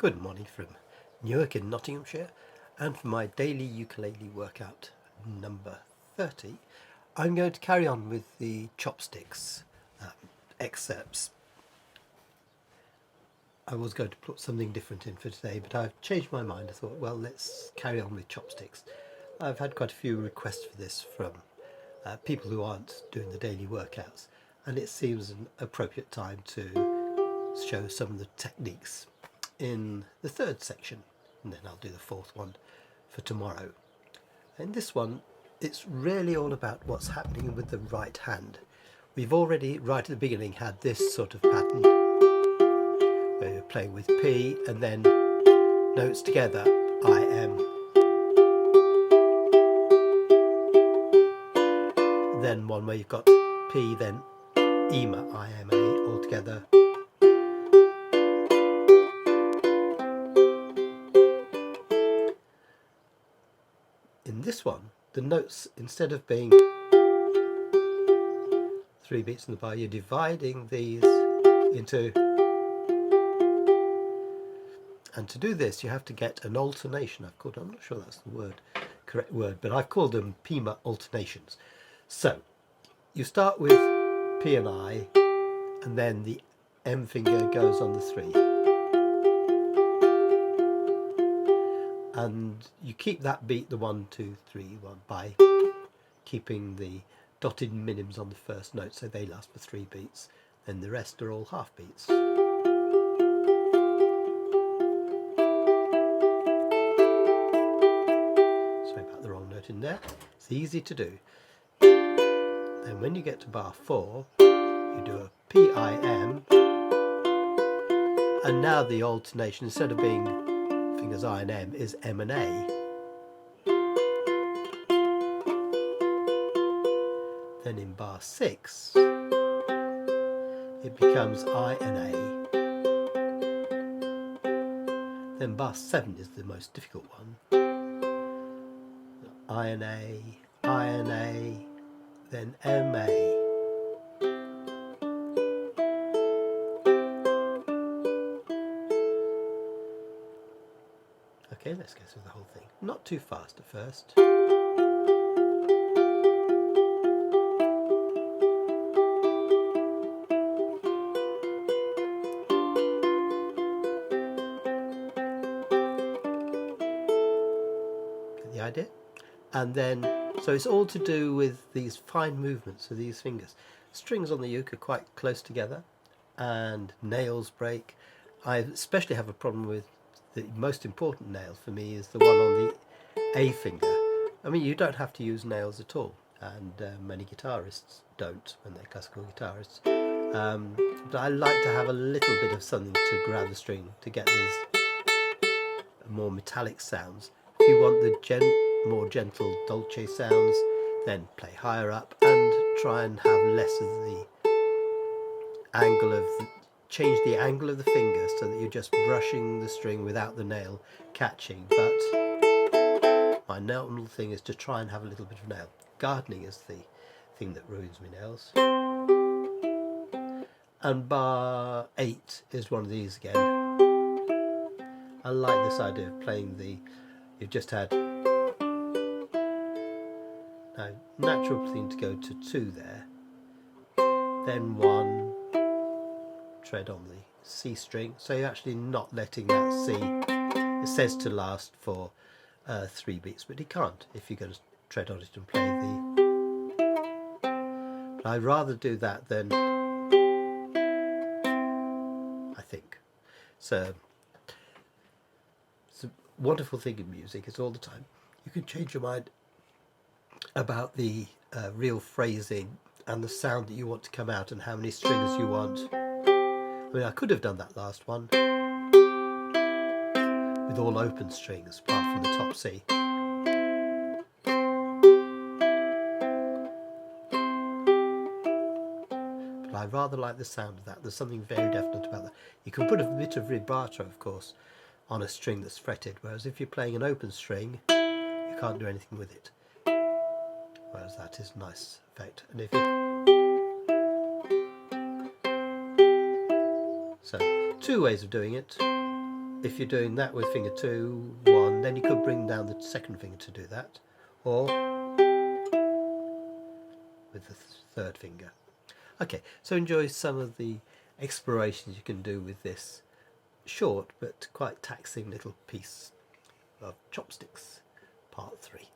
Good morning from Newark in Nottinghamshire, and for my daily ukulele workout number 30 I'm going to carry on with the Chopsticks excerpts. I was going to put something different in for today, but I've changed my mind. I thought, well, let's carry on with Chopsticks. I've had quite a few requests for this from people who aren't doing the daily workouts, and it seems an appropriate time to show some of the techniques in the third section, and then I'll do the fourth one for tomorrow. In this one, it's really all about what's happening with the right hand. We've already, right at the beginning, had this sort of pattern where you're playing with P and then notes together, I am. Then one where you've got P, then ima, I am A, all together. In this one, the notes, instead of being 3 beats in the bar, you're dividing these into, and to do this you have to get an alternation. I'm not sure that's the correct word, but I've called them pima alternations. So you start with P and I, and then the M finger goes on the 3. And you keep that beat, the 1, 2, 3, 1, by keeping the dotted minims on the first note, so they last for 3 beats. Then the rest are all half beats. Sorry about the wrong note in there. It's easy to do. Then when you get to bar 4, you do a P-I-M, and now the alternation, instead of being fingers I and M, is M and A. Then in bar 6 it becomes I and A. Then bar 7 is the most difficult one. I and A, then M A. Okay, let's go through the whole thing. Not too fast at first. Get the idea? And then, so it's all to do with these fine movements of these fingers. Strings on the uke are quite close together, and nails break. I especially have a problem with the most important nail for me is the one on the A finger. I mean, you don't have to use nails at all, and many guitarists don't when they're classical guitarists. But I like to have a little bit of something to grab the string to get these more metallic sounds. If you want the more gentle dolce sounds, then play higher up and try and have less of the angle of change the angle of the finger so that you're just brushing the string without the nail catching. But my normal thing is to try and have a little bit of nail. Gardening is the thing that ruins my nails. And bar 8 is one of these again. I like this idea of playing you've just had, now natural thing to go to 2 there, then 1, tread on the C string, so you're actually not letting that C, it says to last for 3 beats, but it can't if you're going to tread on it and play but I'd rather do that than, I think. So it's a wonderful thing in music, it's all the time. You can change your mind about the real phrasing and the sound that you want to come out and how many strings you want. I mean, I could have done that last one with all open strings apart from the top C. But I rather like the sound of that. There's something very definite about that. You can put a bit of vibrato, of course, on a string that's fretted, whereas if you're playing an open string, you can't do anything with it. Whereas that is a nice effect. And if so, 2 ways of doing it. if you're doing that with finger 2, 1, then you could bring down the second finger to do that, or with the third finger. Okay, so enjoy some of the explorations you can do with this short but quite taxing little piece of Chopsticks, part 3.